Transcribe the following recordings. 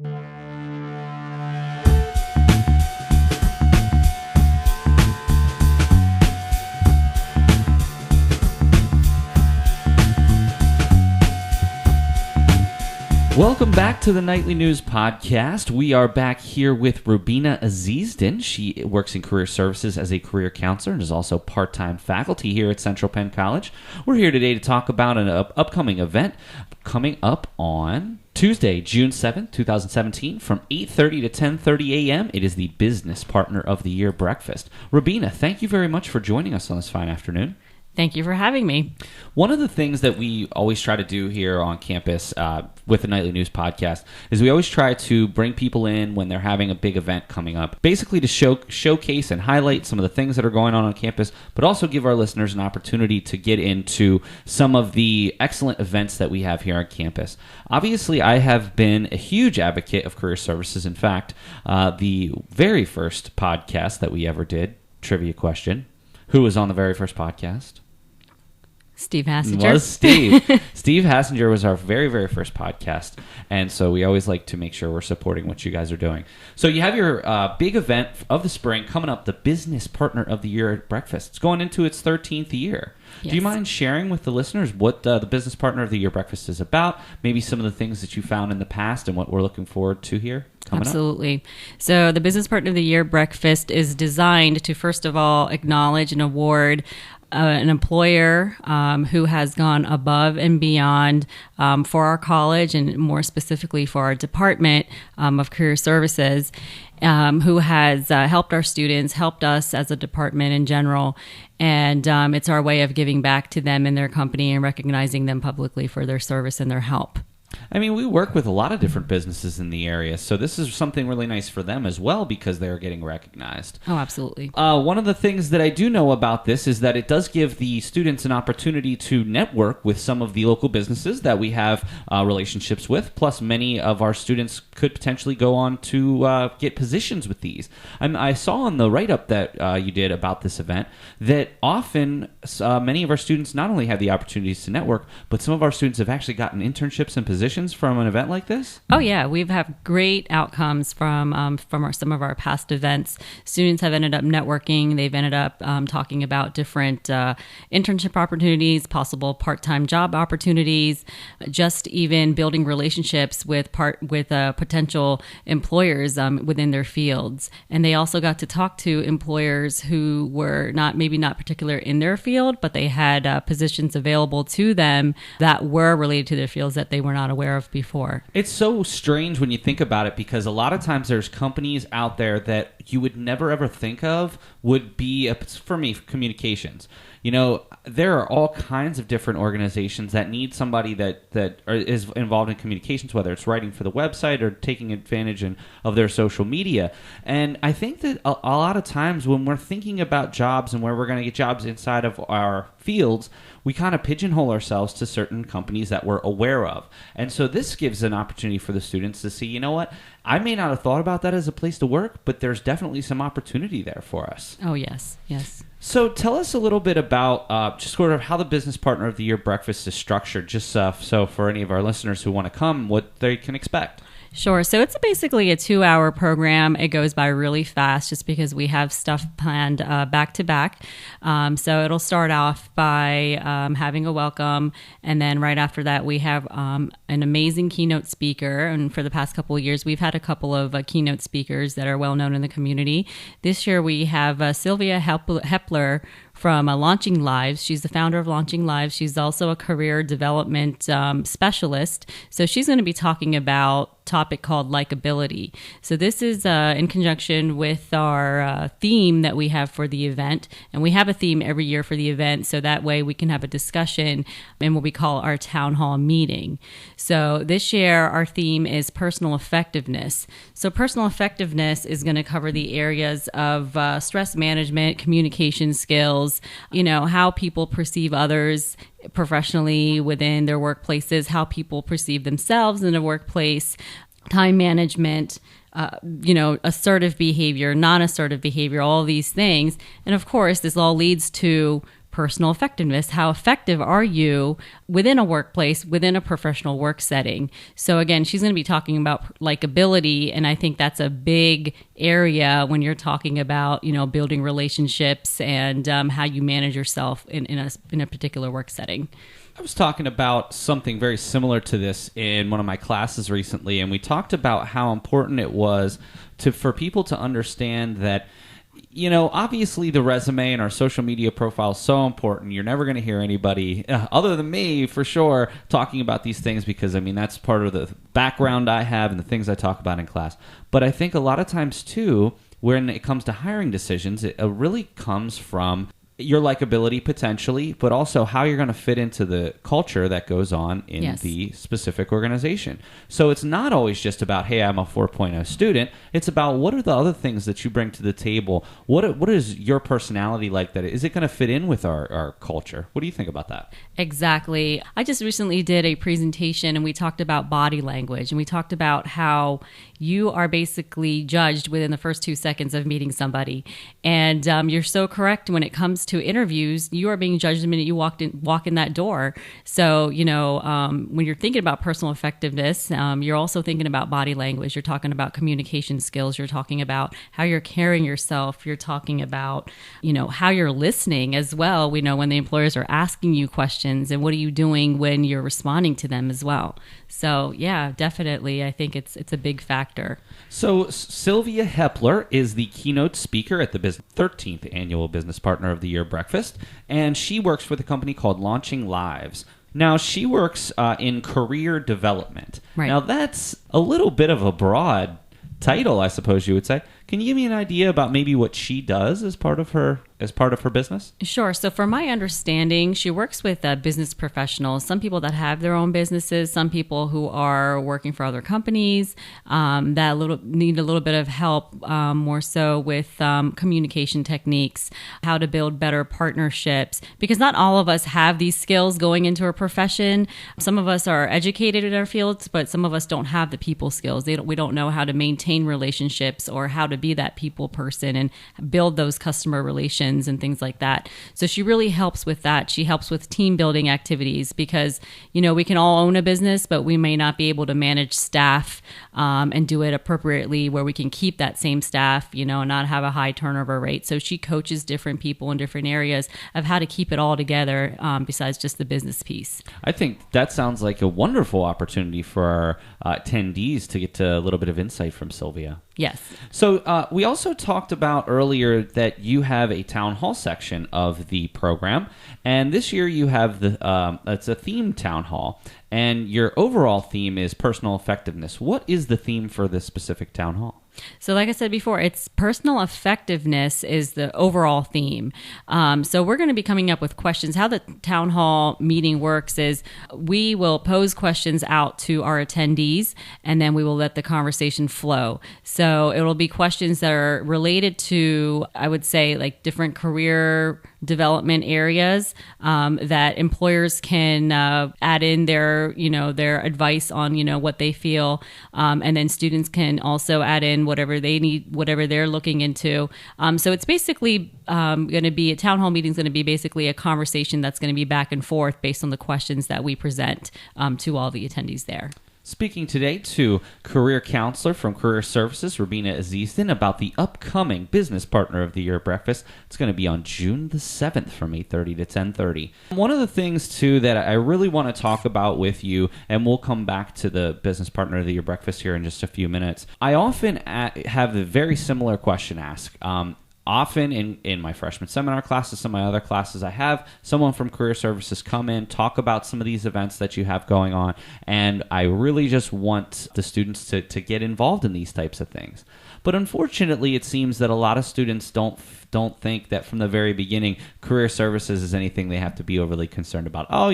Welcome back to the Nightly News Podcast. We are back here with Rubina Azizdin. She works in career services as a career counselor and is also part-time faculty here at Central Penn College. We're here today to talk about an upcoming event coming up on Tuesday, June 7th, 2017, from 8:30 to 10:30 a.m. It is the Business Partner of the Year Breakfast. Rubina, thank you very much for joining us on this fine afternoon. Thank you for having me. One of the things that we always try to do here on campus with the Nightly News Podcast is we always try to bring people in when they're having a big event coming up, basically to showcase and highlight some of the things that are going on campus, but also give our listeners an opportunity to get into some of the excellent events that we have here on campus. Obviously, I have been a huge advocate of career services. In fact, the very first podcast that we ever did, trivia question, who was on the very first podcast? Steve Hassinger. Was Steve. Steve Hassinger was our very, very first podcast. And so we always like to make sure we're supporting what you guys are doing. So you have your big event of the spring coming up, the Business Partner of the Year Breakfast. It's going into its 13th year. Yes. Do you mind sharing with the listeners what the Business Partner of the Year Breakfast is about? Maybe some of the things that you found in the past and what we're looking forward to here coming Absolutely. Up? So the Business Partner of the Year Breakfast is designed to, first of all, acknowledge and award an employer who has gone above and beyond for our college and more specifically for our Department of Career Services, who has helped our students, helped us as a department in general. And it's our way of giving back to them and their company and recognizing them publicly for their service and their help. I mean, we work with a lot of different businesses in the area, so this is something really nice for them as well because they're getting recognized. Oh, absolutely. One of the things that I do know about this is that it does give the students an opportunity to network with some of the local businesses that we have relationships with, plus many of our students could potentially go on to get positions with these. I saw on the write-up that you did about this event that often many of our students not only have the opportunities to network, but some of our students have actually gotten internships and positions from an event like this? Oh, yeah. We've had great outcomes from some of our past events. Students have ended up networking. They've ended up talking about different internship opportunities, possible part-time job opportunities, just even building relationships with potential employers within their fields. And they also got to talk to employers who were maybe not particular in their field, but they had positions available to them that were related to their fields that they were not aware of before. It's so strange when you think about it because a lot of times there's companies out there that you would never ever think of would be, for me, communications. You know, there are all kinds of different organizations that need somebody that is involved in communications, whether it's writing for the website or taking advantage of their social media. And I think that a lot of times when we're thinking about jobs and where we're going to get jobs inside of our fields, we kind of pigeonhole ourselves to certain companies that we're aware of. And so this gives an opportunity for the students to see, you know what, I may not have thought about that as a place to work, but there's definitely some opportunity there for us. Oh, yes, yes. So tell us a little bit about just sort of how the Business Partner of the Year Breakfast is structured, just so for any of our listeners who want to come, what they can expect. Sure. So it's basically a 2-hour program. It goes by really fast just because we have stuff planned back to back. So it'll start off by having a welcome. And then right after that, we have an amazing keynote speaker. And for the past couple of years, we've had a couple of keynote speakers that are well known in the community. This year, we have Sylvia Hepler from Launching Lives. She's the founder of Launching Lives. She's also a career development specialist. So she's going to be talking about a topic called likability. So this is in conjunction with our theme that we have for the event. And we have a theme every year for the event. So that way we can have a discussion in what we call our town hall meeting. So this year our theme is personal effectiveness. So personal effectiveness is going to cover the areas of stress management, communication skills, how people perceive others professionally within their workplaces, how people perceive themselves in a workplace, time management, assertive behavior, non-assertive behavior, all of these things. And of course, this all leads to personal effectiveness. How effective are you within a workplace, within a professional work setting? So again, she's going to be talking about likability, and I think that's a big area when you're talking about, building relationships and how you manage yourself in a particular work setting. I was talking about something very similar to this in one of my classes recently, and we talked about how important it was for people to understand that, obviously the resume and our social media profile is so important. You're never going to hear anybody, other than me for sure, talking about these things because, that's part of the background I have and the things I talk about in class. But I think a lot of times, too, when it comes to hiring decisions, it really comes from your likability potentially, but also how you're going to fit into the culture that goes on in the specific organization. So it's not always just about, hey, I'm a 4.0 student. It's about what are the other things that you bring to the table? What is your personality like? That is it going to fit in with our culture? What do you think about that? Exactly. I just recently did a presentation and we talked about body language, and we talked about how you are basically judged within the first 2 seconds of meeting somebody. And you're so correct when it comes to interviews, you are being judged the minute you walk in that door. So, when you're thinking about personal effectiveness, you're also thinking about body language. You're talking about communication skills. You're talking about how you're carrying yourself. You're talking about, how you're listening as well. We know when the employers are asking you questions, and what are you doing when you're responding to them as well. So, yeah, definitely. I think it's a big factor. So Sylvia Hepler is the keynote speaker at the 13th Annual Business Partner of the Year Breakfast, and she works with a company called Launching Lives. Now, she works in career development. Right. Now, that's a little bit of a broad title, I suppose you would say. Can you give me an idea about maybe what she does as part of her business? Sure. So from my understanding, she works with business professionals, some people that have their own businesses, some people who are working for other companies that need a little bit of help more so with communication techniques, how to build better partnerships, because not all of us have these skills going into a profession. Some of us are educated in our fields, but some of us don't have the people skills. We don't know how to maintain relationships or how to be that people person and build those customer relations and things like that. So she really helps with that. She helps with team building activities because, we can all own a business, but we may not be able to manage staff and do it appropriately where we can keep that same staff, and not have a high turnover rate. So she coaches different people in different areas of how to keep it all together besides just the business piece. I think that sounds like a wonderful opportunity for our attendees to get a little bit of insight from Sylvia. Yes. So we also talked about earlier that you have a town hall section of the program, and this year you have it's a themed town hall, and your overall theme is personal effectiveness. What is the theme for this specific town hall? So like I said before, it's personal effectiveness is the overall theme. So we're going to be coming up with questions. How the town hall meeting works is we will pose questions out to our attendees, and then we will let the conversation flow. So it'll be questions that are related to, I would say, like different career development areas that employers can add in their advice on, what they feel. And then students can also add in whatever they need, whatever they're looking into. So it's basically going to be, a town hall meeting is going to be basically a conversation that's going to be back and forth based on the questions that we present to all the attendees there. Speaking today to career counselor from Career Services, Rubina Azizdin, about the upcoming Business Partner of the Year Breakfast. It's going to be on June the 7th from 8:30 to 10:30. One of the things, too, that I really want to talk about with you, and we'll come back to the Business Partner of the Year Breakfast here in just a few minutes, I often have a very similar question asked. Often in my freshman seminar classes, some of my other classes, I have someone from Career Services come in, talk about some of these events that you have going on, and I really just want the students to get involved in these types of things. But unfortunately, it seems that a lot of students don't think that from the very beginning, Career Services is anything they have to be overly concerned about. Oh,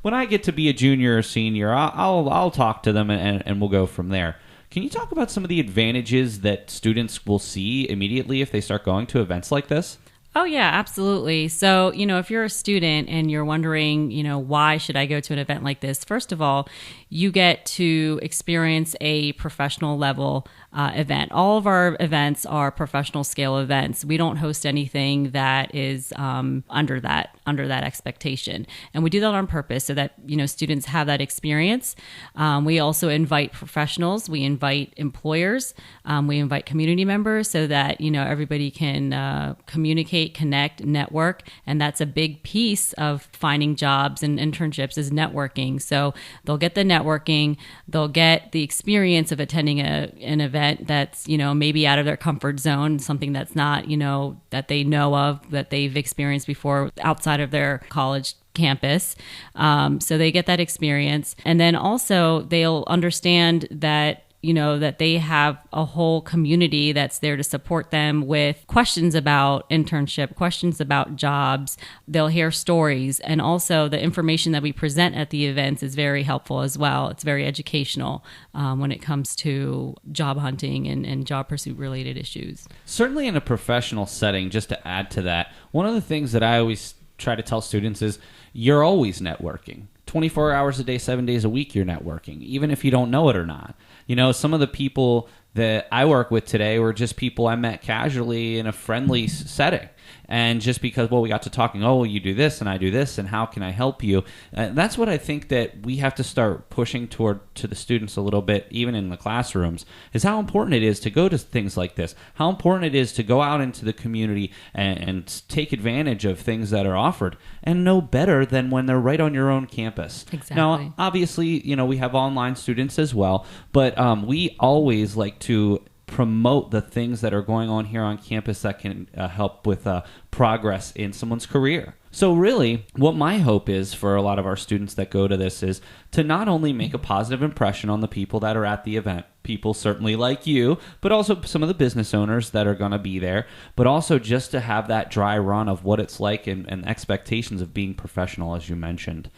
when I get to be a junior or senior, I'll talk to them and we'll go from there. Can you talk about some of the advantages that students will see immediately if they start going to events like this? Oh, yeah, absolutely. So, if you're a student and you're wondering, why should I go to an event like this? First of all, you get to experience a professional level event. All of our events are professional scale events. We don't host anything that is under that expectation, and we do that on purpose so that students have that experience. We also invite professionals. We invite employers. We invite community members so that everybody can communicate, connect, network, and that's a big piece of finding jobs and internships is networking. So they'll get the networking, they'll get the experience of attending an event that's maybe out of their comfort zone, something that's not that they know of, that they've experienced before outside of their college campus. So they get that experience, and then also they'll understand that that they have a whole community that's there to support them with questions about internship, questions about jobs. They'll hear stories. And also the information that we present at the events is very helpful as well. It's very educational when it comes to job hunting and job pursuit related issues. Certainly in a professional setting, just to add to that, one of the things that I always try to tell students is you're always networking. 24 hours a day, 7 days a week, you're networking, even if you don't know it or not. Some of the people that I work with today were just people I met casually in a friendly setting. And just because, we got to talking, you do this and I do this, and how can I help you? That's what I think that we have to start pushing toward to the students a little bit, even in the classrooms, is how important it is to go to things like this, how important it is to go out into the community and take advantage of things that are offered, and no better than when they're right on your own campus. Exactly. Now, obviously, we have online students as well, but we always like to promote the things that are going on here on campus that can help with progress in someone's career. So really, what my hope is for a lot of our students that go to this is to not only make a positive impression on the people that are at the event, people certainly like you, but also some of the business owners that are going to be there, but also just to have that dry run of what it's like and expectations of being professional, as you mentioned.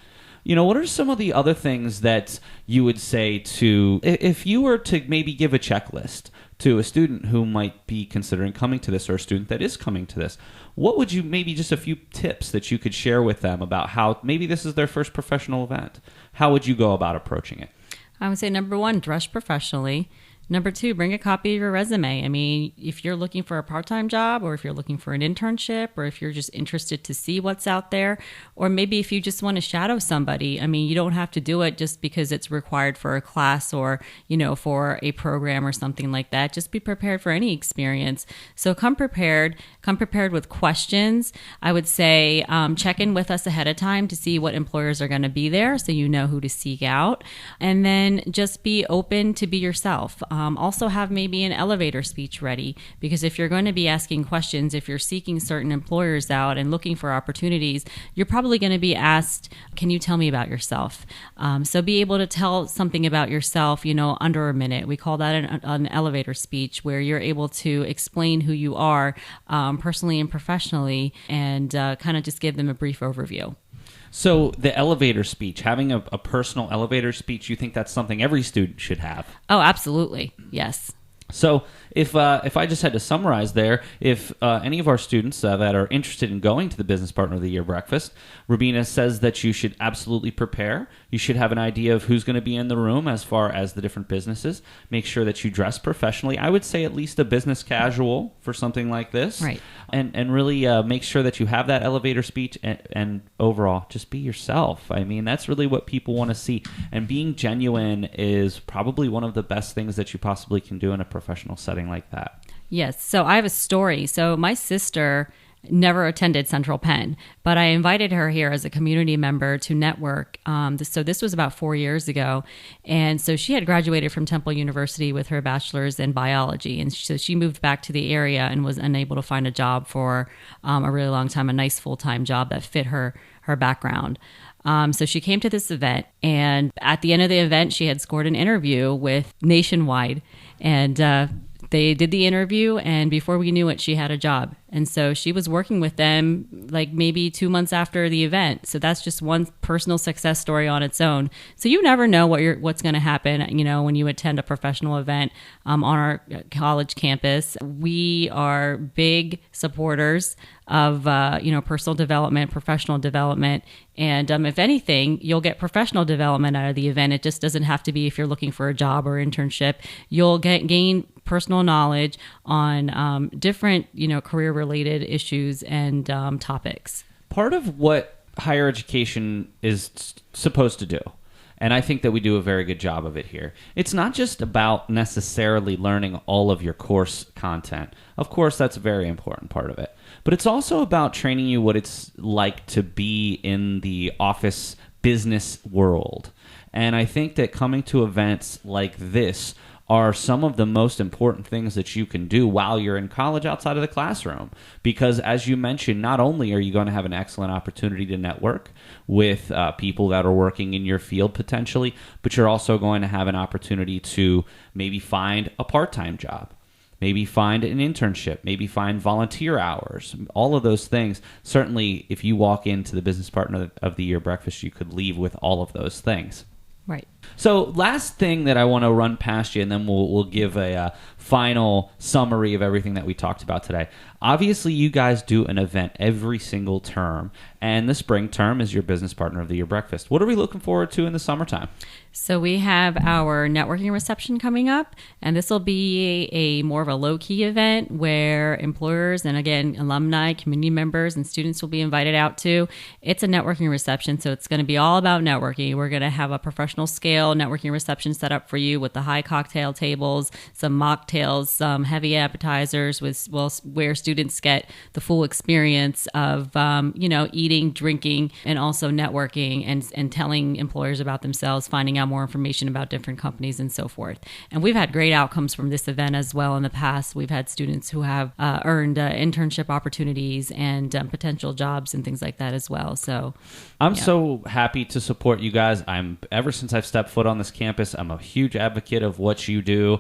What are some of the other things that you would say to, if you were to maybe give a checklist to a student who might be considering coming to this, or a student that is coming to this, what would you, maybe just a few tips that you could share with them about how maybe this is their first professional event? How would you go about approaching it? I would say, number one, dress professionally. Number two, bring a copy of your resume. I mean, if you're looking for a part-time job, or if you're looking for an internship, or if you're just interested to see what's out there, or maybe if you just want to shadow somebody, I mean, you don't have to do it just because it's required for a class or, for a program or something like that. Just be prepared for any experience. So come prepared with questions. I would say check in with us ahead of time to see what employers are going to be there so you know who to seek out. And then just be open to be yourself. Also have maybe an elevator speech ready, because if you're going to be asking questions, if you're seeking certain employers out and looking for opportunities, you're probably going to be asked, can you tell me about yourself? So be able to tell something about yourself, under a minute. We call that an elevator speech, where you're able to explain who you are personally and professionally, and kind of just give them a brief overview. So the elevator speech, having a personal elevator speech, you think that's something every student should have? Oh, absolutely. Yes. So if I just had to summarize there, if any of our students that are interested in going to the Business Partner of the Year breakfast, Rubina says that you should absolutely prepare. You should have an idea of who's going to be in the room as far as the different businesses. Make sure that you dress professionally. I would say at least a business casual for something like this. Right. And really make sure that you have that elevator speech, and overall, just be yourself. I mean, that's really what people want to see. And being genuine is probably one of the best things that you possibly can do in a professional setting like that. Yes. So I have a story. So my sister never attended Central Penn, but I invited her here as a community member to network. So this was about 4 years ago. And so she had graduated from Temple University with her bachelor's in biology. And so she moved back to the area and was unable to find a job for a really long time, a nice full-time job that fit her background. So she came to this event, and at the end of the event, she had scored an interview with Nationwide. And They did the interview, and before we knew it, she had a job. And so she was working with them like maybe 2 months after the event. So that's just one personal success story on its own. So you never know what's going to happen, when you attend a professional event on our college campus. We are big supporters of personal development, professional development. And if anything, you'll get professional development out of the event. It just doesn't have to be if you're looking for a job or internship. You'll gain personal knowledge on different, career-related issues and topics. Part of what higher education is supposed to do, and I think that we do a very good job of it here, it's not just about necessarily learning all of your course content. Of course, that's a very important part of it. But it's also about training you what it's like to be in the office business world. And I think that coming to events like this are some of the most important things that you can do while you're in college outside of the classroom. Because as you mentioned, not only are you going to have an excellent opportunity to network with people that are working in your field potentially, but you're also going to have an opportunity to maybe find a part-time job, maybe find an internship, maybe find volunteer hours, all of those things. Certainly, if you walk into the Business Partner of the Year breakfast, you could leave with all of those things. Right. So last thing that I want to run past you, and then we'll give a final summary of everything that we talked about today. Obviously, you guys do an event every single term, and the spring term is your Business Partner of the Year breakfast. What are we looking forward to in the summertime? So we have our networking reception coming up, and this will be a more of a low-key event where employers and, again, alumni, community members, and students will be invited out to. It's a networking reception, so it's going to be all about networking. We're going to have a professional scale networking reception set up for you with the high cocktail tables, some mocktails, some heavy appetizers, where students get the full experience of, eating, drinking, and also networking and telling employers about themselves, finding out more information about different companies and so forth. And we've had great outcomes from this event as well in the past. We've had students who have earned internship opportunities and potential jobs and things like that as well. So I'm so happy to support you guys. Ever since I've stepped foot on this campus, I'm a huge advocate of what you do.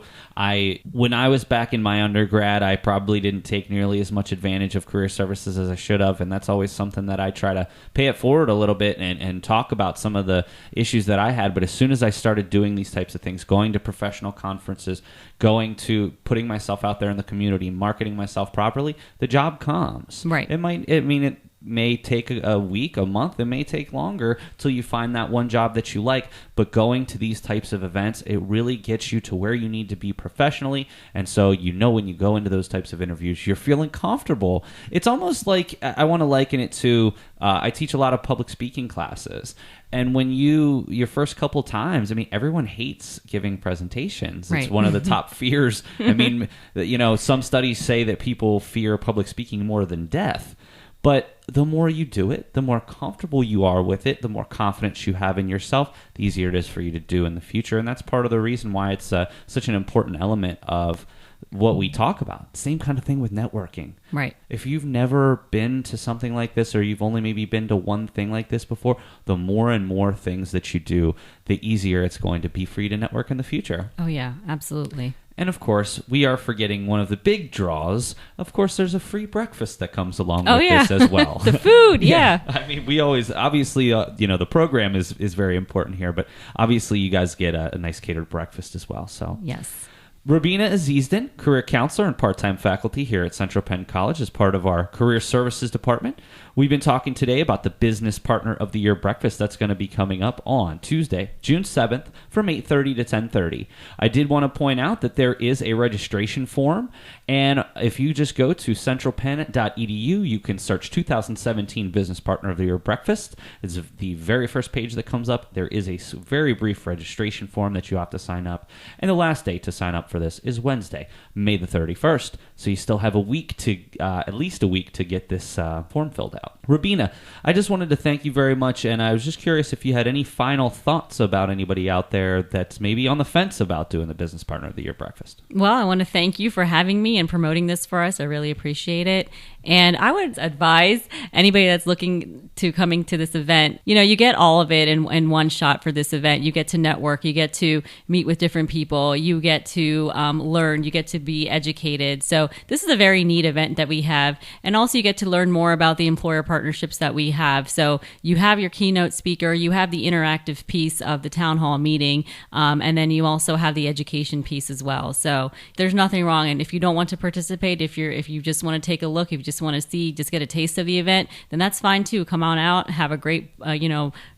When I was back in my undergrad, I probably didn't take nearly as much advantage of career services as I should have, and that's always something that I try to pay it forward a little bit and talk about some of the issues that I had. But as soon as I started doing these types of things, going to professional conferences, putting myself out there in the community, marketing myself properly, the job comes. Right. It may take a week, a month. It may take longer till you find that one job that you like. But going to these types of events, it really gets you to where you need to be professionally. And so when you go into those types of interviews, you're feeling comfortable. It's almost like, I want to liken it to, I teach a lot of public speaking classes. And when your first couple times, everyone hates giving presentations. It's right. one of the top fears. Some studies say that people fear public speaking more than death. But the more you do it, the more comfortable you are with it, the more confidence you have in yourself, the easier it is for you to do in the future. And that's part of the reason why it's such an important element of what we talk about. Same kind of thing with networking. Right. If you've never been to something like this, or you've only maybe been to one thing like this before, the more and more things that you do, the easier it's going to be for you to network in the future. Oh, yeah, absolutely. And of course, we are forgetting one of the big draws. Of course, there's a free breakfast that comes along with this as well. The food, yeah. We always, obviously, the program is very important here, but obviously you guys get a nice catered breakfast as well. So yes. Rubina Azizdin, career counselor and part-time faculty here at Central Penn College as part of our career services department. We've been talking today about the Business Partner of the Year breakfast that's going to be coming up on Tuesday, June 7th from 8:30 to 10:30. I did want to point out that there is a registration form, and if you just go to centralpenn.edu, you can search 2017 Business Partner of the Year breakfast. It's the very first page that comes up. There is a very brief registration form that you have to sign up, and the last day to sign up for this is Wednesday, May the 31st. So you still have at least a week to get this form filled out. Rubina, I just wanted to thank you very much, and I was just curious if you had any final thoughts about anybody out there that's maybe on the fence about doing the Business Partner of the Year breakfast. Well, I want to thank you for having me and promoting this for us. I really appreciate it. And I would advise anybody that's looking to coming to this event, you get all of it in one shot for this event. You get to network, you get to meet with different people, you get to to learn. You get to be educated. So this is a very neat event that we have. And also you get to learn more about the employer partnerships that we have. So you have your keynote speaker, you have the interactive piece of the town hall meeting, and then you also have the education piece as well. So there's nothing wrong. And if you don't want to participate, if you just want to take a look, if you just want to see, just get a taste of the event, then that's fine too. Come on out, have a great,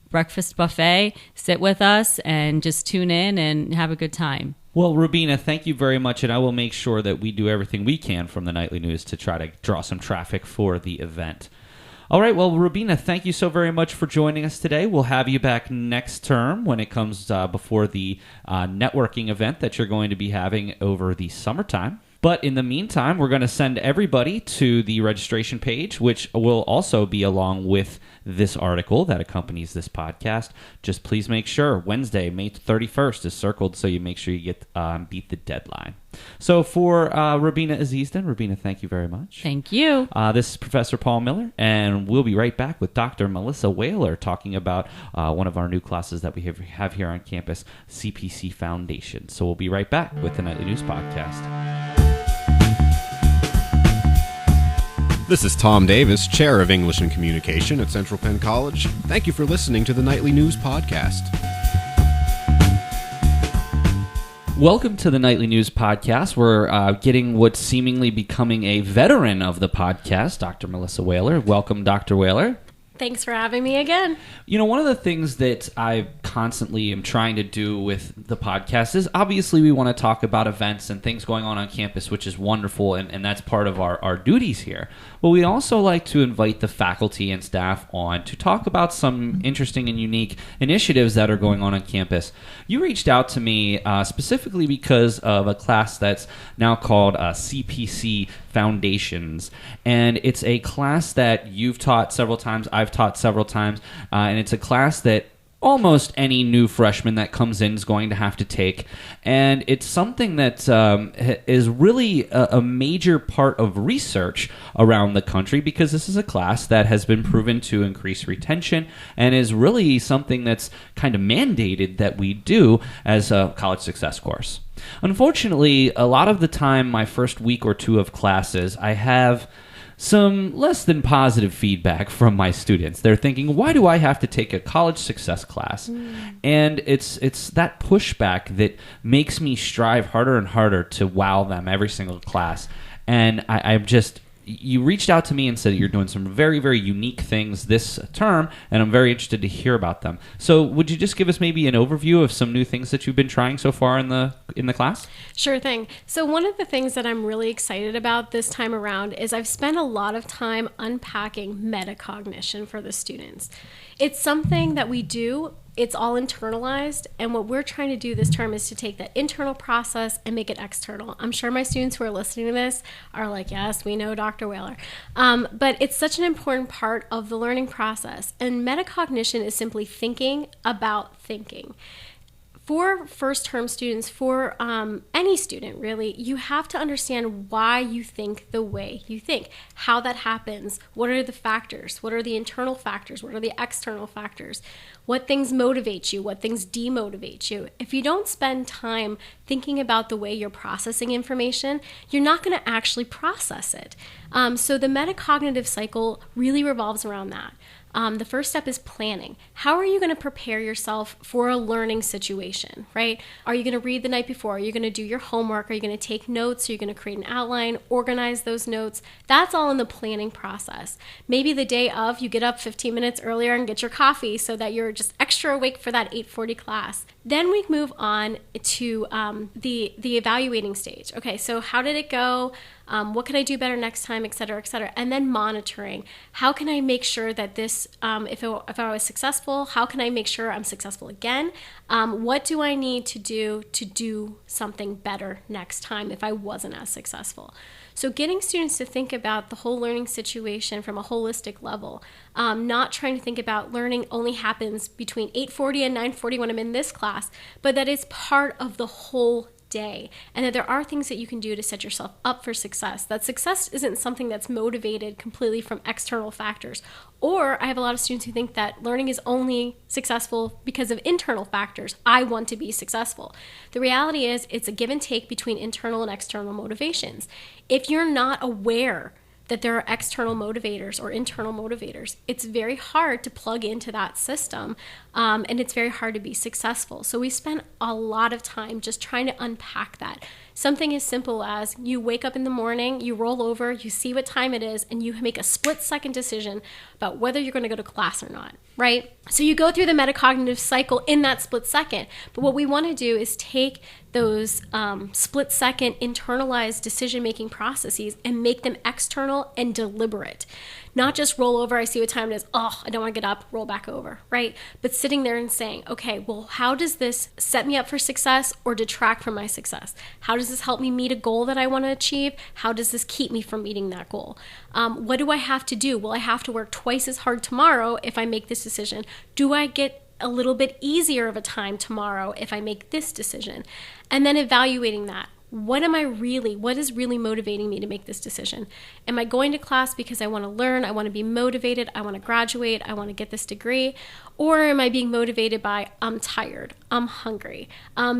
breakfast buffet, sit with us, and just tune in and have a good time. Well, Rubina, thank you very much, and I will make sure that we do everything we can from the Nightly News to try to draw some traffic for the event. All right, well, Rubina, thank you so very much for joining us today. We'll have you back next term when it comes before the networking event that you're going to be having over the summertime. But in the meantime, we're going to send everybody to the registration page, which will also be along with this article that accompanies this podcast. Just please make sure Wednesday, May 31st is circled so you make sure you get beat the deadline. So for Rubina Azizdin, Rubina, thank you very much. Thank you. This is Professor Paul Miller, and we'll be right back with Dr. Melissa Wehler talking about one of our new classes that we have here on campus, CPC Foundation. So we'll be right back with the Nightly News Podcast. This is Tom Davis, Chair of English and Communication at Central Penn College. Thank you for listening to the Nightly News Podcast. Welcome to the Nightly News Podcast. We're getting what's seemingly becoming a veteran of the podcast, Dr. Melissa Wehler. Welcome, Dr. Wehler. Thanks for having me again. You know, one of the things that I constantly am trying to do with the podcast is obviously we want to talk about events and things going on campus, which is wonderful, and that's part of our duties here. But we also like to invite the faculty and staff on to talk about some interesting and unique initiatives that are going on campus. You reached out to me specifically because of a class that's now called CPC Foundations, and it's a class that you've taught several times, I've taught several times, and it's a class that almost any new freshman that comes in is going to have to take. And it's something that is really a major part of research around the country, because this is a class that has been proven to increase retention and is really something that's kind of mandated that we do as a college success course. Unfortunately, a lot of the time, my first week or two of classes, I have some less than positive feedback from my students. They're thinking, why do I have to take a college success class? And it's that pushback that makes me strive harder and harder to wow them every single class. And I'm just... You reached out to me and said you're doing some very, very unique things this term, and I'm very interested to hear about them. So would you just give us maybe an overview of some new things that you've been trying so far in the class? Sure thing. So one of the things that I'm really excited about this time around is I've spent a lot of time unpacking metacognition for the students. It's something that we do. It's all internalized, and what we're trying to do this term is to take that internal process and make it external. I'm sure my students who are listening to this are like, yes, we know Dr. Wehler. But it's such an important part of the learning process, and metacognition is simply thinking about thinking. For first-term students, for any student really, you have to understand why you think the way you think, how that happens, what are the factors, what are the internal factors, what are the external factors, what things motivate you, what things demotivate you. If you don't spend time thinking about the way you're processing information, you're not going to actually process it. So the metacognitive cycle really revolves around that. The first step is planning. How are you going to prepare yourself for a learning situation, right? Are you going to read the night before? Are you going to do your homework? Are you going to take notes? Are you going to create an outline, organize those notes? That's all in the planning process. Maybe the day of, you get up 15 minutes earlier and get your coffee so that you're just extra awake for that 8:40 class. Then we move on to the evaluating stage. Okay, so how did it go? What can I do better next time, et cetera, and then monitoring. How can I make sure that this, if I was successful, how can I make sure I'm successful again? What do I need to do something better next time if I wasn't as successful? So getting students to think about the whole learning situation from a holistic level, not trying to think about learning only happens between 8:40 and 9:40 when I'm in this class, but that it's part of the whole day, and that there are things that you can do to set yourself up for success. That success isn't something that's motivated completely from external factors. Or I have a lot of students who think that learning is only successful because of internal factors. I want to be successful. The reality is it's a give and take between internal and external motivations. If you're not aware that there are external motivators or internal motivators, it's very hard to plug into that system, and it's very hard to be successful. So we spend a lot of time just trying to unpack that. Something as simple as you wake up in the morning, you roll over, you see what time it is, and you make a split-second decision about whether you're going to go to class or not, right? So you go through the metacognitive cycle in that split second. But what we want to do is take those split-second internalized decision-making processes and make them external and deliberate. Not just roll over, I see what time it is, oh, I don't want to get up, roll back over, right? But sitting there and saying, okay, well, how does this set me up for success or detract from my success? How does this help me meet a goal that I want to achieve? How does this keep me from meeting that goal? What do I have to do? Will I have to work twice as hard tomorrow if I make this decision? Do I get a little bit easier of a time tomorrow if I make this decision? And then evaluating that. What is really motivating me to make this decision? Am I going to class because I want to learn, I want to be motivated, I want to graduate, I want to get this degree? Or am I being motivated by, I'm tired, I'm hungry?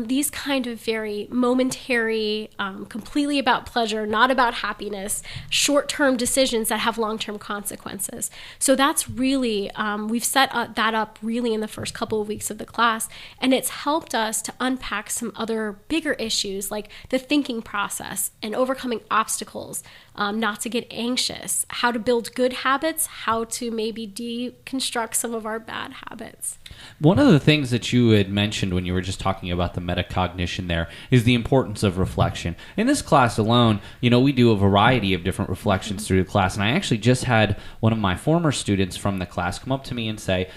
These kind of very momentary, completely about pleasure, not about happiness, short-term decisions that have long-term consequences. So that's really, we've set that up really in the first couple of weeks of the class, and it's helped us to unpack some other bigger issues like the thinking process and overcoming obstacles, not to get anxious, how to build good habits, how to maybe deconstruct some of our bad habits. One of the things that you had mentioned when you were just talking about the metacognition there is the importance of reflection. In this class alone, we do a variety of different reflections through the class, and I actually just had one of my former students from the class come up to me and say,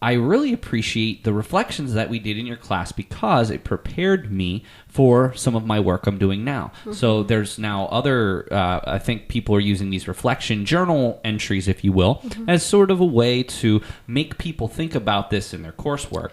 I really appreciate the reflections that we did in your class because it prepared me for some of my work I'm doing now. Mm-hmm. So there's now other, I think people are using these reflection journal entries, if you will, as sort of a way to make people think about this in their coursework.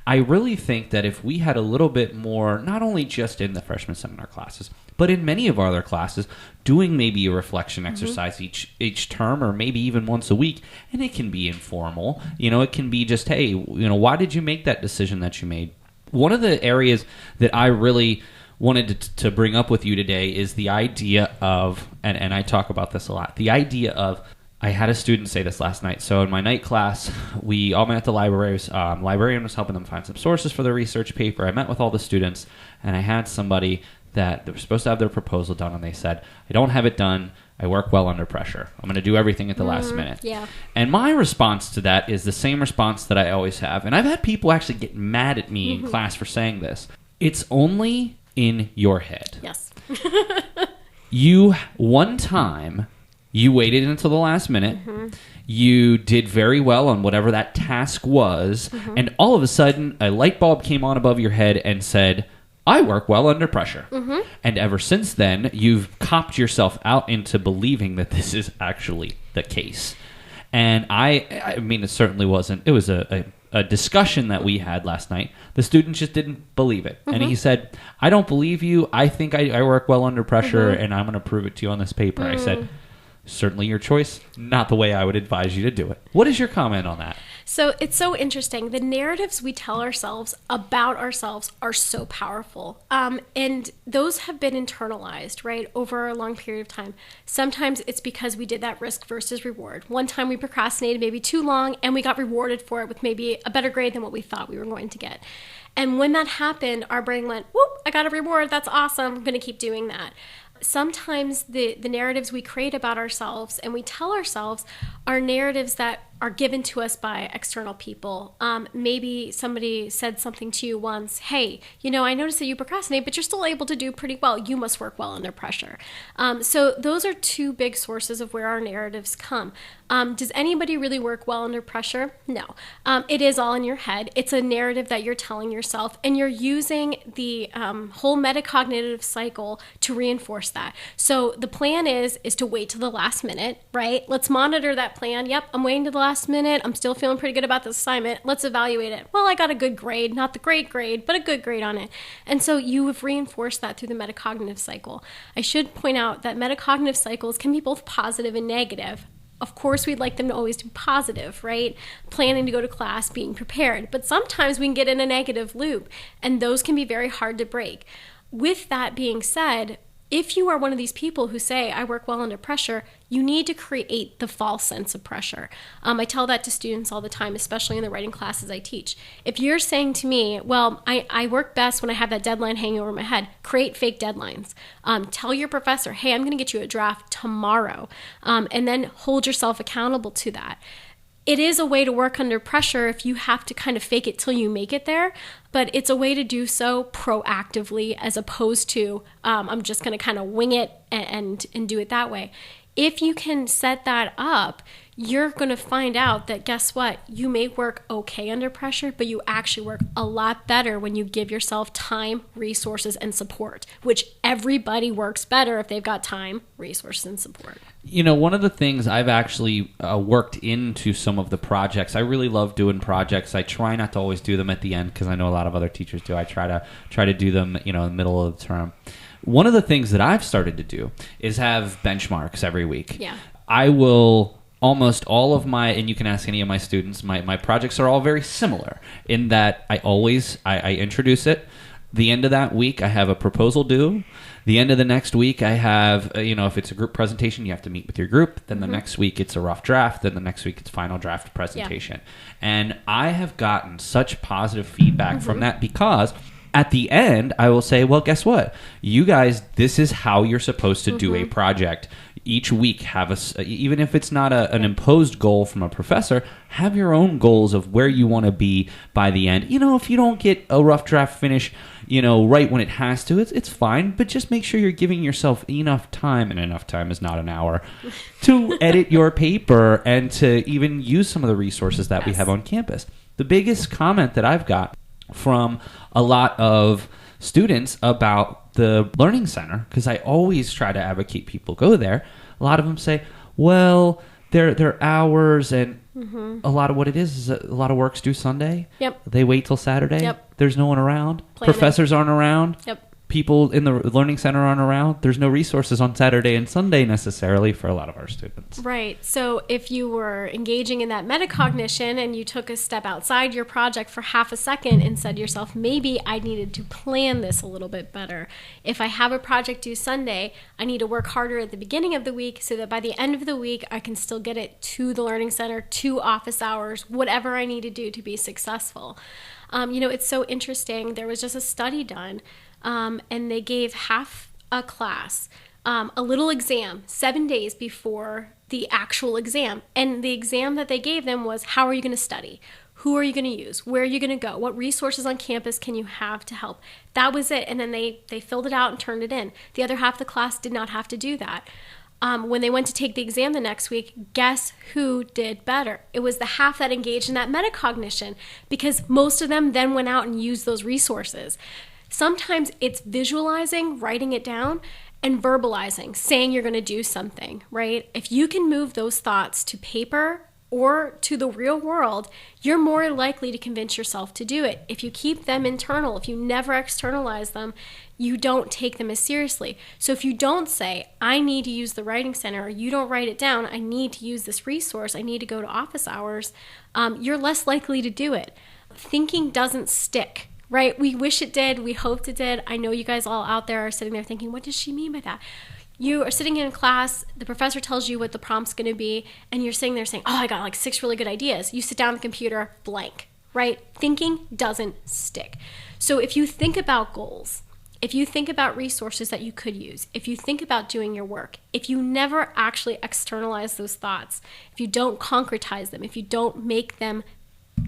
I really think that if we had a little bit more, not only just in the freshman seminar classes, but in many of our other classes, doing maybe a reflection exercise each term or maybe even once a week, and it can be informal. It can be just, hey, why did you make that decision that you made? One of the areas that I really wanted to bring up with you today is the idea of, and I talk about this a lot, the idea of, I had a student say this last night. So in my night class, we all met at the library. Librarian was helping them find some sources for their research paper. I met with all the students, and I had somebody that they were supposed to have their proposal done, and they said, I don't have it done. I work well under pressure. I'm going to do everything at the last minute. Yeah. And my response to that is the same response that I always have. And I've had people actually get mad at me in class for saying this. It's only in your head. Yes. One time, you waited until the last minute. You did very well on whatever that task was. And all of a sudden, a light bulb came on above your head and said, I work well under pressure. And ever since then, you've copped yourself out into believing that this is actually the case. And I mean, it certainly wasn't. It was a discussion that we had last night. The student just didn't believe it. And he said, I don't believe you. I think I work well under pressure, and I'm going to prove it to you on this paper. I said, certainly your choice, not the way I would advise you to do it. What is your comment on that? So it's so interesting. The narratives we tell ourselves about ourselves are so powerful. And those have been internalized, right, over a long period of time. Sometimes it's because we did that risk versus reward. One time we procrastinated maybe too long, and we got rewarded for it with maybe a better grade than what we thought we were going to get. And when that happened, our brain went, whoop, I got a reward. That's awesome. I'm going to keep doing that. Sometimes the narratives we create about ourselves and we tell ourselves are narratives that are given to us by external people. Maybe somebody said something to you once, hey, I noticed that you procrastinate, but you're still able to do pretty well. You must work well under pressure. So those are two big sources of where our narratives come. Does anybody really work well under pressure? No. It is all in your head. It's a narrative that you're telling yourself, and you're using the whole metacognitive cycle to reinforce that. So the plan is to wait till the last minute, right? Let's monitor that plan. Yep, I'm waiting to the last minute. I'm still feeling pretty good about this assignment. Let's evaluate it. Well, I got a good grade, not the great grade, but a good grade on it. And so you have reinforced that through the metacognitive cycle. I should point out that metacognitive cycles can be both positive and negative. Of course, we'd like them to always be positive, right? Planning to go to class, being prepared. But sometimes we can get in a negative loop, and those can be very hard to break. With that being said, if you are one of these people who say, I work well under pressure, you need to create the false sense of pressure. I tell that to students all the time, especially in the writing classes I teach. If you're saying to me, well, I work best when I have that deadline hanging over my head, create fake deadlines. Tell your professor, hey, I'm going to get you a draft tomorrow, and then hold yourself accountable to that. It is a way to work under pressure if you have to kind of fake it till you make it there, but it's a way to do so proactively as opposed to I'm just going to kind of wing it and do it that way. If you can set that up, you're going to find out that, guess what? You may work okay under pressure, but you actually work a lot better when you give yourself time, resources, and support, which everybody works better if they've got time, resources, and support. You know, one of the things I've actually worked into some of the projects, I really love doing projects. I try not to always do them at the end because I know a lot of other teachers do. I try to do them, in the middle of the term. One of the things that I've started to do is have benchmarks every week. Yeah. I will almost all of my, and you can ask any of my students, my projects are all very similar in that I introduce it. The end of that week, I have a proposal due. The end of the next week, I have, if it's a group presentation, you have to meet with your group. Then the next week, it's a rough draft. Then the next week, it's final draft presentation. Yeah. And I have gotten such positive feedback from that because at the end, I will say, well, guess what? You guys, this is how you're supposed to do a project. Each week, have even if it's not an imposed goal from a professor, have your own goals of where you want to be by the end. If you don't get a rough draft finish, right when it has to, it's fine. But just make sure you're giving yourself enough time, and enough time is not an hour, to edit your paper and to even use some of the resources that we have on campus. The biggest comment that I've got from a lot of students about the Learning Center, because I always try to advocate people go there, a lot of them say, well, their hours and a lot of what it is a lot of work's due Sunday. Yep. They wait till Saturday. Yep. There's no one around. Professors aren't around. Yep. People in the Learning Center aren't around. There's no resources on Saturday and Sunday necessarily for a lot of our students. Right. So if you were engaging in that metacognition and you took a step outside your project for half a second and said to yourself, maybe I needed to plan this a little bit better. If I have a project due Sunday, I need to work harder at the beginning of the week so that by the end of the week, I can still get it to the Learning Center, to office hours, whatever I need to do to be successful. It's so interesting. There was just a study done. And they gave half a class a little exam 7 days before the actual exam. And the exam that they gave them was, how are you going to study? Who are you going to use? Where are you going to go? What resources on campus can you have to help? That was it. And then they filled it out and turned it in. The other half of the class did not have to do that. When they went to take the exam the next week, guess who did better? It was the half that engaged in that metacognition, because most of them then went out and used those resources. Sometimes it's visualizing, writing it down, and verbalizing, saying you're going to do something, right? If you can move those thoughts to paper or to the real world, you're more likely to convince yourself to do it. If you keep them internal, if you never externalize them, you don't take them as seriously. So if you don't say, I need to use the Writing Center, or you don't write it down, I need to use this resource, I need to go to office hours, you're less likely to do it. Thinking doesn't stick. Right? We wish it did. We hoped it did. I know you guys all out there are sitting there thinking, what does she mean by that? You are sitting in class, the professor tells you what the prompt's going to be, and you're sitting there saying, oh, I got like 6 really good ideas. You sit down at the computer, blank, right? Thinking doesn't stick. So if you think about goals, if you think about resources that you could use, if you think about doing your work, if you never actually externalize those thoughts, if you don't concretize them, if you don't make them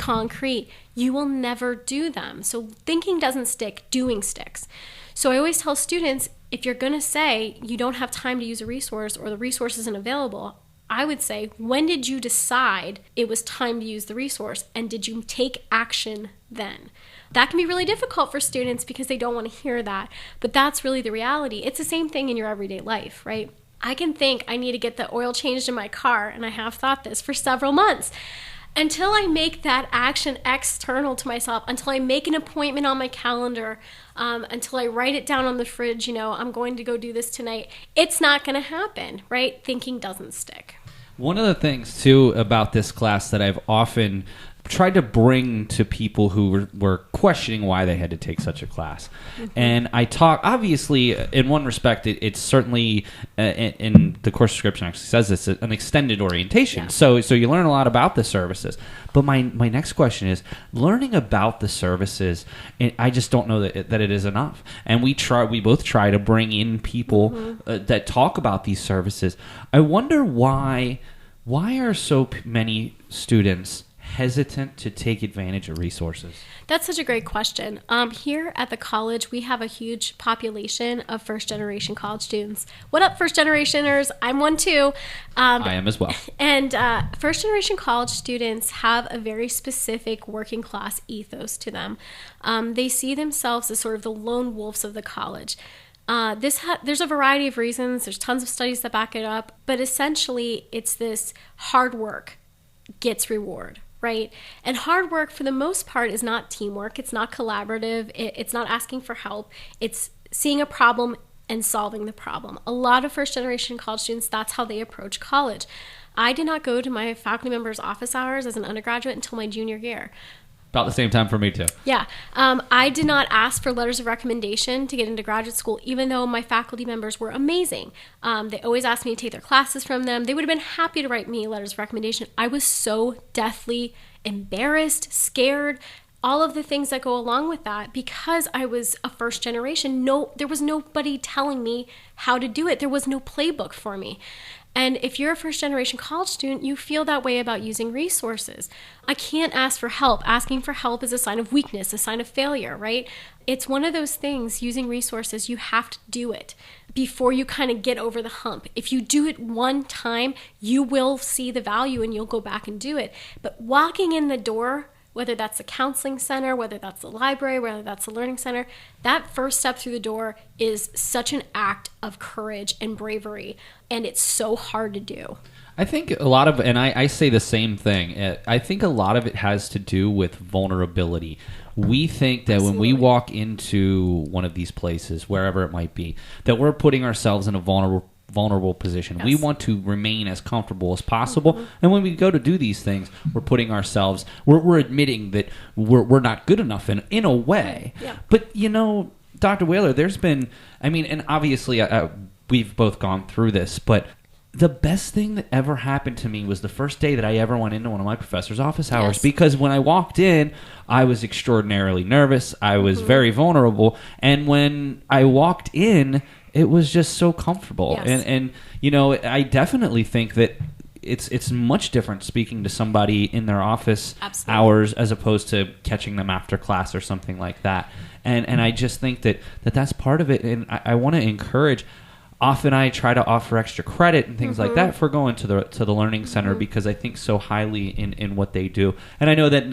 concrete, you will never do them. So thinking doesn't stick, doing sticks. So I always tell students, if you're going to say you don't have time to use a resource or the resource isn't available, I would say, when did you decide it was time to use the resource, and did you take action then? That can be really difficult for students because they don't want to hear that, but that's really the reality. It's the same thing in your everyday life, right? I can think I need to get the oil changed in my car, and I have thought this for several months. Until I make that action external to myself, until I make an appointment on my calendar, until I write it down on the fridge, I'm going to go do this tonight, it's not going to happen, right? Thinking doesn't stick. One of the things, too, about this class that I've often tried to bring to people who were questioning why they had to take such a class. And I talk, obviously, in one respect, it's certainly, in the course description actually says this, an extended orientation. Yeah. So you learn a lot about the services. But my next question is, learning about the services, I just don't know that it is enough. And we both try to bring in people that talk about these services. I wonder why are so many students hesitant to take advantage of resources? That's such a great question. Here at the college, we have a huge population of first-generation college students. What up, first-generationers? I'm one too. I am as well. And first-generation college students have a very specific working-class ethos to them. They see themselves as sort of the lone wolves of the college. There's a variety of reasons. There's tons of studies that back it up. But essentially, it's this hard work gets reward. Right? And hard work, for the most part, is not teamwork. It's not collaborative. It's not asking for help. It's seeing a problem and solving the problem. A lot of first-generation college students, that's how they approach college. I did not go to my faculty members' office hours as an undergraduate until my junior year. About the same time for me, too. Yeah. I did not ask for letters of recommendation to get into graduate school, even though my faculty members were amazing. They always asked me to take their classes from them. They would have been happy to write me letters of recommendation. I was so deathly embarrassed, scared, all of the things that go along with that, because I was a first generation. There was nobody telling me how to do it. There was no playbook for me. And if you're a first-generation college student, you feel that way about using resources. I can't ask for help. Asking for help is a sign of weakness, a sign of failure, right? It's one of those things, using resources, you have to do it before you kind of get over the hump. If you do it one time, you will see the value and you'll go back and do it. But walking in the door, whether that's a counseling center, whether that's a library, whether that's a learning center, that first step through the door is such an act of courage and bravery, and it's so hard to do. I think a lot of, and I say the same thing, I think a lot of it has to do with vulnerability. We think that when we walk into one of these places, wherever it might be, that we're putting ourselves in a vulnerable position. Yes. We want to remain as comfortable as possible. And when we go to do these things, we're putting ourselves, we're admitting that we're not good enough in a way. Yeah. But, Dr. Wehler, there's been, and obviously we've both gone through this, but the best thing that ever happened to me was the first day that I ever went into one of my professor's office hours. Yes. Because when I walked in, I was extraordinarily nervous. I was very vulnerable. And when I walked in, it was just so comfortable. Yes. And I definitely think that it's much different speaking to somebody in their office hours as opposed to catching them after class or something like that. And I just think that's part of it. And I want to encourage. Often I try to offer extra credit and things like that for going to the Learning Center because I think so highly in what they do. And I know that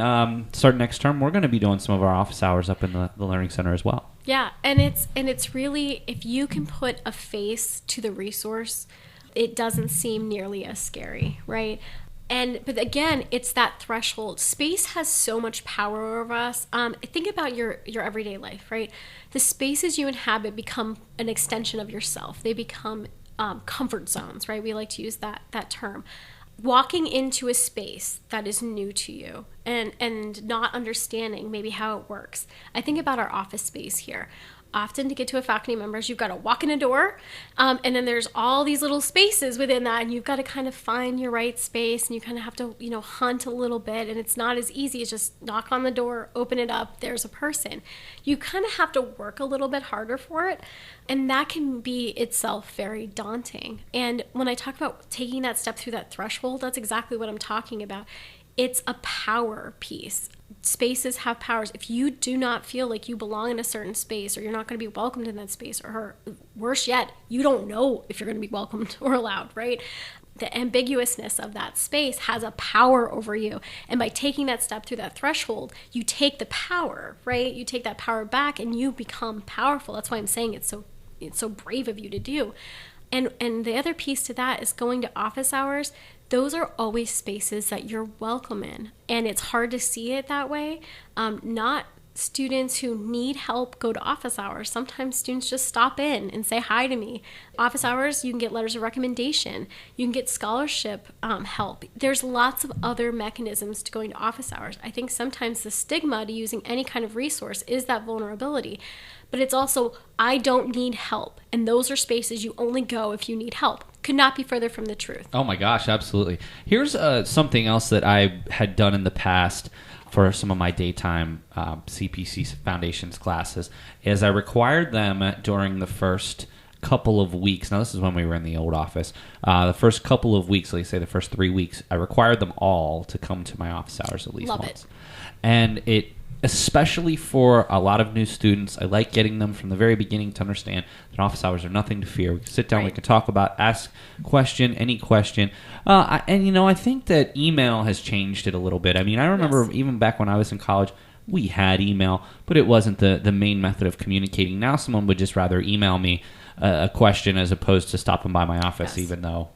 starting next term, we're going to be doing some of our office hours up in the Learning Center as well. Yeah, and it's really, if you can put a face to the resource, it doesn't seem nearly as scary, right? But again, it's that threshold. Space has so much power over us. Think about your everyday life, right? The spaces you inhabit become an extension of yourself. They become comfort zones, right? We like to use that term. Walking into a space that is new to you and not understanding maybe how it works. I think about our office space here. Often to get to a faculty member's, you've got to walk in a door, and then there's all these little spaces within that, and you've got to kind of find your right space, and you kind of have to, hunt a little bit, and it's not as easy as just knock on the door, open it up, there's a person. You kind of have to work a little bit harder for it, and that can be itself very daunting. And when I talk about taking that step through that threshold, that's exactly what I'm talking about. It's a power piece. Spaces have powers. If you do not feel like you belong in a certain space, or you're not going to be welcomed in that space, or worse yet, you don't know if you're going to be welcomed or allowed, right? The ambiguousness of that space has a power over you. And by taking that step through that threshold, you take the power, right? You take that power back and you become powerful. That's why I'm saying it's so brave of you to do. And the other piece to that is going to office hours. Those are always spaces that you're welcome in. And it's hard to see it that way. Not students who need help go to office hours. Sometimes students just stop in and say hi to me. Office hours, you can get letters of recommendation. You can get scholarship help. There's lots of other mechanisms to going to office hours. I think sometimes the stigma to using any kind of resource is that vulnerability. But it's also, I don't need help. And those are spaces you only go if you need help. Could not be further from the truth. Oh my gosh, absolutely. Here's something else that I had done in the past for some of my daytime CPC Foundations classes, is I required them during the first couple of weeks. Now, this is when we were in the old office. The first couple of weeks, let's say the first 3 weeks, I required them all to come to my office hours at least Love once. it. And it, especially for a lot of new students, I like getting them from the very beginning to understand that office hours are nothing to fear. We can sit down, Right. we can talk about, ask question, any question. I think that email has changed it a little bit. I mean, I remember even back when I was in college, we had email, but it wasn't the main method of communicating. Now someone would just rather email me a question as opposed to stopping by my office, even though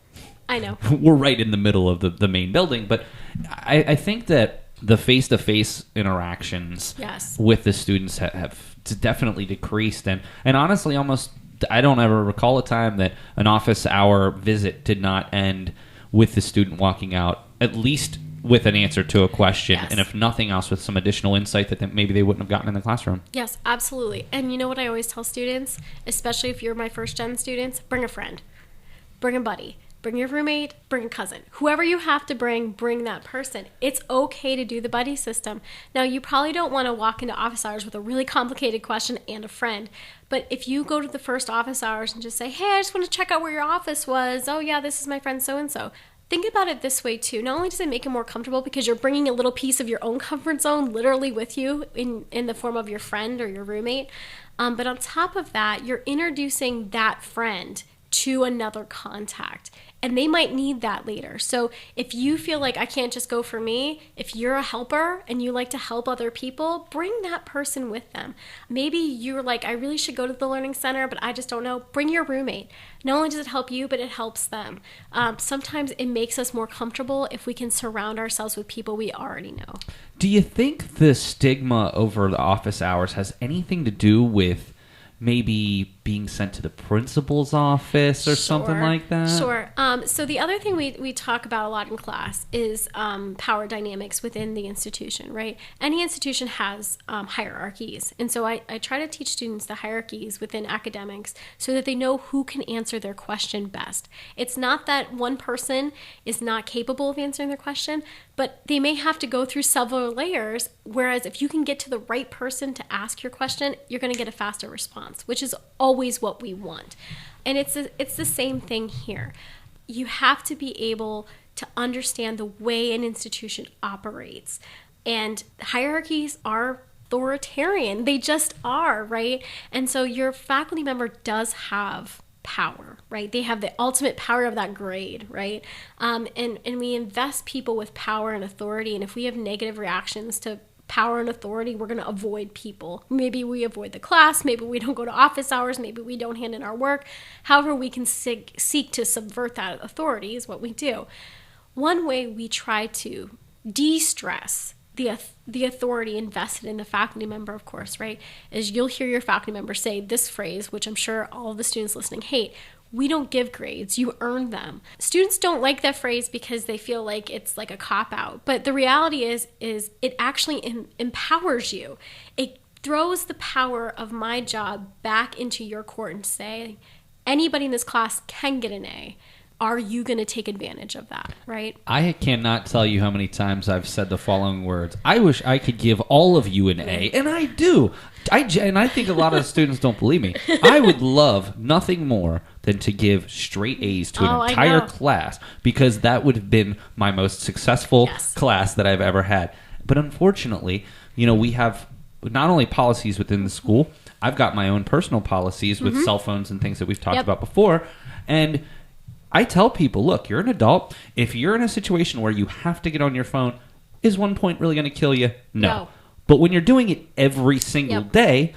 I know we're right in the middle of the main building. But I think that the face-to-face interactions with the students have definitely decreased. And honestly, almost I don't ever recall a time that an office hour visit did not end with the student walking out, at least with an answer to a question, and if nothing else, with some additional insight that maybe they wouldn't have gotten in the classroom. Yes, absolutely. And you know what I always tell students, especially if you're my first-gen students, bring a friend, bring a buddy. Bring your roommate, bring a cousin. Whoever you have to bring that person. It's okay to do the buddy system. Now, you probably don't want to walk into office hours with a really complicated question and a friend. But if you go to the first office hours and just say, hey, I just want to check out where your office was. Oh, yeah, this is my friend so-and-so. Think about it this way, too. Not only does it make it more comfortable because you're bringing a little piece of your own comfort zone literally with you in the form of your friend or your roommate, but on top of that, you're introducing that friend to another contact. And they might need that later. So if you feel like I can't just go for me, if you're a helper and you like to help other people, bring that person with them. Maybe you're like, I really should go to the Learning Center, but I just don't know. Bring your roommate. Not only does it help you, but it helps them. Sometimes it makes us more comfortable if we can surround ourselves with people we already know. Do you think the stigma over the office hours has anything to do with maybe being sent to the principal's office or something like that? Sure. So the other thing we talk about a lot in class is power dynamics within the institution, right? Any institution has hierarchies. And so I try to teach students the hierarchies within academics so that they know who can answer their question best. It's not that one person is not capable of answering their question, but they may have to go through several layers, whereas if you can get to the right person to ask your question, you're going to get a faster response, which is always what we want. And it's the same thing here. You have to be able to understand the way an institution operates. And hierarchies are authoritarian. They just are, right? And so your faculty member does have power, right? They have the ultimate power of that grade, right? And we invest people with power and authority. And if we have negative reactions to power and authority, we're going to avoid people. Maybe we avoid the class. Maybe we don't go to office hours. Maybe we don't hand in our work. However, we can seek to subvert that authority is what we do. One way we try to de-stress the authority invested in the faculty member, of course, right, is you'll hear your faculty member say this phrase, which I'm sure all of the students listening hate: we don't give grades, you earn them. Students don't like that phrase because they feel like it's like a cop-out. But the reality is it actually empowers you. It throws the power of my job back into your court and say, anybody in this class can get an A. Are you going to take advantage of that, right? I cannot tell you how many times I've said the following words: I wish I could give all of you an A, and I do. And I think a lot of students don't believe me. I would love nothing more than to give straight A's to an entire class, because that would have been my most successful class that I've ever had. But unfortunately, we have not only policies within the school, I've got my own personal policies with cell phones and things that we've talked about before, and I tell people, look, you're an adult. If you're in a situation where you have to get on your phone, is 1 point really going to kill you? No. But when you're doing it every single day,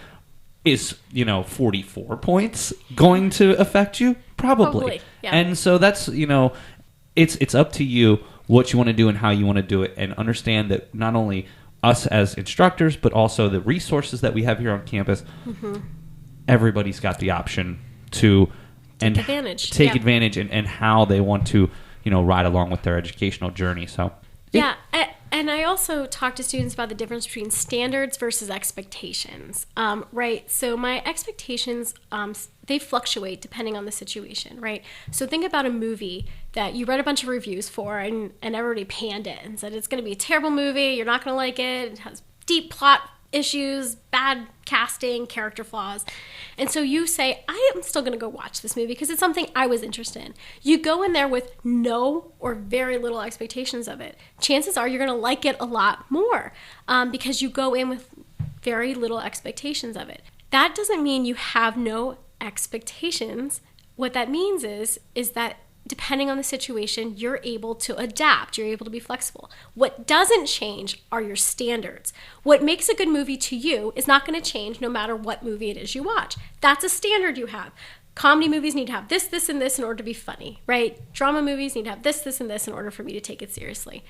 is 44 points going to affect you? Probably. Yeah. And so that's, it's up to you what you want to do and how you want to do it, and understand that not only us as instructors, but also the resources that we have here on campus, everybody's got the option to take advantage. Take advantage and how they want to, ride along with their educational journey. So yeah. And I also talk to students about the difference between standards versus expectations, right? So my expectations, they fluctuate depending on the situation, right? So think about a movie that you read a bunch of reviews for and everybody panned it and said it's going to be a terrible movie, you're not going to like it, it has deep plot issues, bad casting, character flaws. And so you say, I am still going to go watch this movie because it's something I was interested in. You go in there with no or very little expectations of it. Chances are you're going to like it a lot more because you go in with very little expectations of it. That doesn't mean you have no expectations. What that means is that depending on the situation, you're able to adapt. You're able to be flexible. What doesn't change are your standards. What makes a good movie to you is not going to change no matter what movie it is you watch. That's a standard you have. Comedy movies need to have this, this, and this in order to be funny, right? Drama movies need to have this, this, and this in order for me to take it seriously.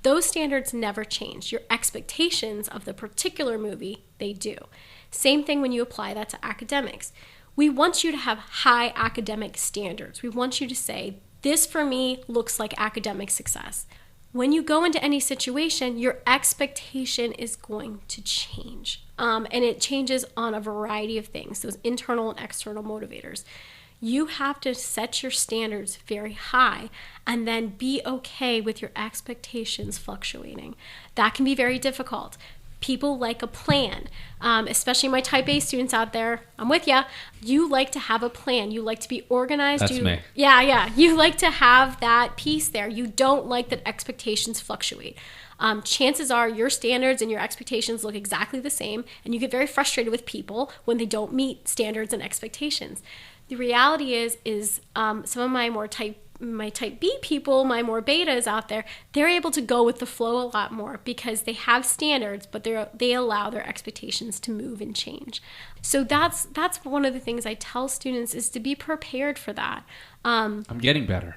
Those standards never change. Your expectations of the particular movie, they do. Same thing when you apply that to academics. We want you to have high academic standards. We want you to say, this for me looks like academic success. When you go into any situation, your expectation is going to change. And it changes on a variety of things, those internal and external motivators. You have to set your standards very high and then be okay with your expectations fluctuating. That can be very difficult. People like a plan, especially my type A students out there. I'm with you. You like to have a plan. You like to be organized. That's me. Yeah. You like to have that piece there. You don't like that expectations fluctuate. Chances are your standards and your expectations look exactly the same, and you get very frustrated with people when they don't meet standards and expectations. The reality is some of my type B people, my more betas out there, they're able to go with the flow a lot more because they have standards, but they allow their expectations to move and change. So that's one of the things I tell students is to be prepared for that. I'm getting better.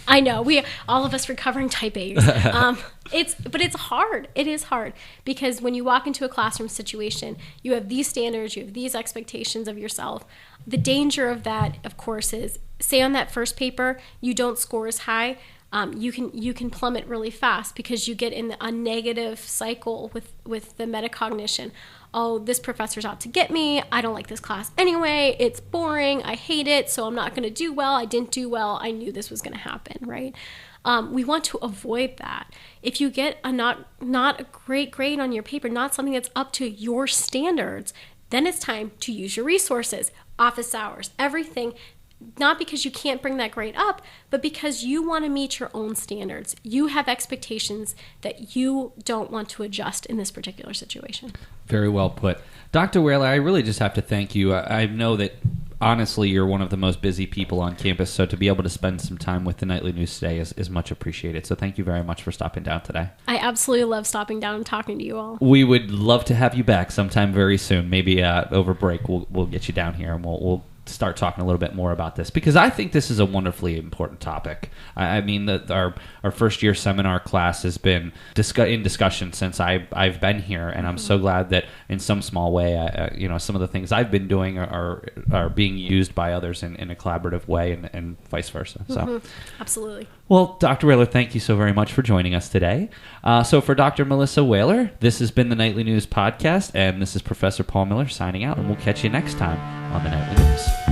I know, all of us recovering type A's. But it's hard. It is hard because when you walk into a classroom situation, you have these standards, you have these expectations of yourself. The danger of that, of course, is say on that first paper you don't score as high. You can plummet really fast because you get in a negative cycle with the metacognition. Oh, this professor's out to get me. I don't like this class anyway. It's boring. I hate it. So I'm not going to do well. I didn't do well. I knew this was going to happen, right? We want to avoid that. If you get a not a great grade on your paper, not something that's up to your standards, then it's time to use your resources, office hours, everything. Not because you can't bring that grade up, but because you want to meet your own standards. You have expectations that you don't want to adjust in this particular situation. Very well put. Dr. Wehler, I really just have to thank you. I know that, honestly, you're one of the most busy people on campus, so to be able to spend some time with the Nightly News today is much appreciated. So thank you very much for stopping down today. I absolutely love stopping down and talking to you all. We would love to have you back sometime very soon. Maybe over break we'll get you down here and we'll start talking a little bit more about this, because I think this is a wonderfully important topic. I mean, our first year seminar class has been in discussion since I've been here, and I'm so glad that in some small way, some of the things I've been doing are being used by others in a collaborative way, and vice versa. So, absolutely. Well, Dr. Wehler, thank you so very much for joining us today. So for Dr. Melissa Wehler, this has been the Nightly News Podcast, and this is Professor Paul Miller signing out, and we'll catch you next time on the Nightly News.